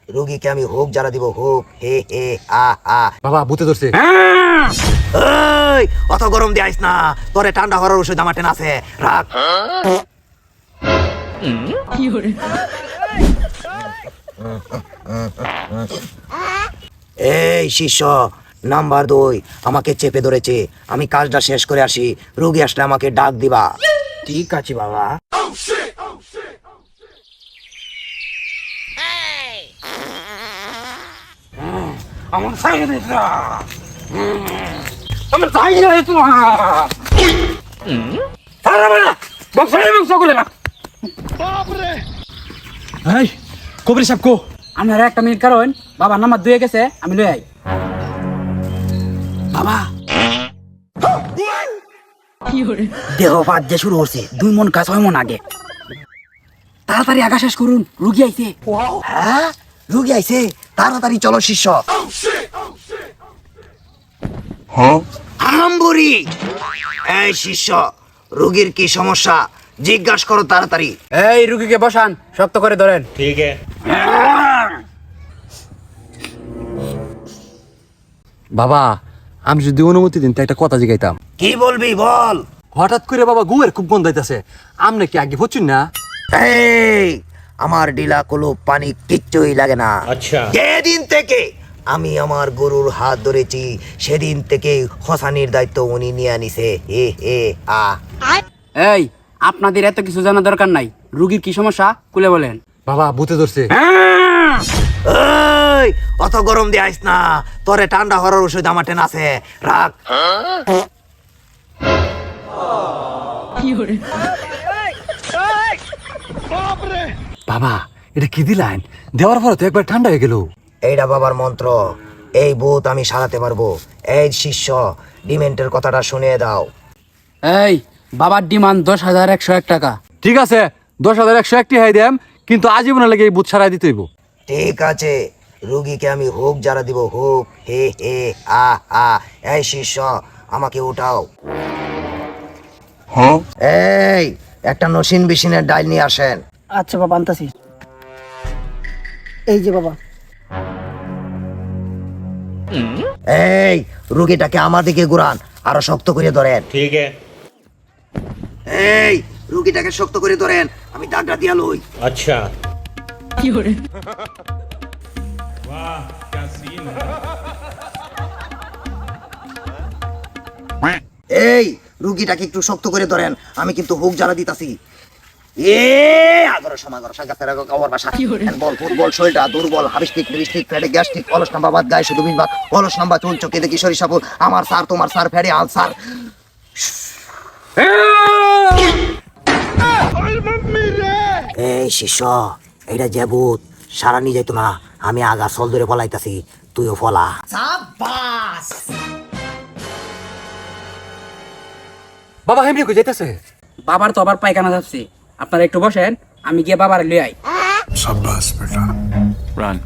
রোগীকে আমি হোক জ্বালা দিব, হোক হে হে আ আ। বাবা ভূতে ধরছে। এই অত গরম দিয়াইস না, তোরে ঠান্ডা করার ওষুধ আমার টেন আছে, রাখ। এই শিষ্য নাম্বার 2 আমাকে চেপে ধরেছে, আমি কাজটা শেষ করে আসি, রোগী আসলে আমাকে ডাক দিবা। ঠিক আছে বাবা। আমার সাইকেল দিছা, আমার সাইকেল দিছা। আরে বাবা বক্সরে বক্স করে না। বাপ রে, এই কবরি সাহেব কো। আপনারা একটা মিনিট কারণ বাবার নাম্বার দুয়ে গেছে, আমি লই আই। বাবা দেহ পাত যে শুরু হচ্ছে, 2 মন কাজ 6 মন আগে। তাড়াতাড়ি আগা শেষ করুন, রুগী আইছে। হ্যাঁ রোগী আইছে, তাড়াতাড়ি চলো শিষ্য। আম্বুরি এই শিষ্য, রোগীর কি সমস্যা জিজ্ঞাসা করো তাড়াতাড়ি। এই রুগীকে বসান, শক্ত করে ধরেন। ठीक है। বাবা আমি যদি অনুমতি দিন তো একটা কথা জিগাইতাম। কি বলবি বল। হঠাৎ করে বাবা গুয়ের খুব গন্ধ হইতাছে, আমনে কি আগে হচ্ছেন না? এই আমার ডিলা কলুপ পানি কিচ্ছুই লাগে না। আচ্ছা। যেদিন থেকে আমি আমার গরুর হাত ধরেছি সেদিন থেকে খসানির দায়িত্ব উনি নিয়ে নিছে, হে হে আ। এই আপনাদের এত কিছু জানা দরকার নাই, রুগীর কি সমস্যা খুলে বলেন। বাবা ভূতে ধরছে। এই অত গরম দিয়াইস না, তোরে ঠান্ডা করার ওষুধ আমার টেন আছে, রাখ। বাবা এটা কি দিলেন? দেওয়ার পর তো একবার ঠান্ডা হয়ে গেল। এইটা বাবার মন্ত্র, এই ভূত আমি সারাতে পারবো। এই শিষ্য ডিমেন্টের কথাটা শুনিয়ে দাও। এই বাবার ডিমান্ড 10,101 টাকা। ঠিক আছে 10,101 টাকা দেম, কিন্তু আজীবনের লাগে এই বুথ সারাই দিতে হইব। ঠিক আছে, রুগীকে আমি হোক যারা দিব, হোক হে হে আ আ। এই শিষ্য আমাকে উঠাও। এই একটা নসিন বিসিনের ডাইল নিয়ে আসেন। আচ্ছা বাবা আনতাছি। এই যে বাবা। এই রুগীটাকে আমার দিকে ঘুরান, আরো শক্ত করে ধরেন। ठीक है। এই রুগীটাকে শক্ত করে ধরেন, আমি দাগটা দিয়া লই। अच्छा। এই রুগীটাকে একটু শক্ত করে ধরেন, আমি কিন্তু হুক জ্বালা দিতাছি। এ আগর সমাগর সাগাতের কবর বাসা বল ফুটবল শরীরটা দুর্বল, হাবিস্টিক মিরিস্টিক ফেডে গ্যাস্ট্রিক অলস নাম্বার বাদ গায়ে শুধু বিনবাদ অলস নাম্বার চুল চোখে দেখি সরিষা ফুল আমার স্যার তোমার স্যার ফেডে আলসার। এই শিষ্য এটা যে ভূত সারা নিয়ে যাইতো না, আমি আগা সল ধরে পলাইতাছি, তুইও ফলা। বাবা হেমনি কই যাইতাছে? বাবার তো আবার পায়খানা যাচ্ছে, আপনারা একটু বসেন, আমি গিয়ে বাবার লই আই। शाबाश बेटा। Run.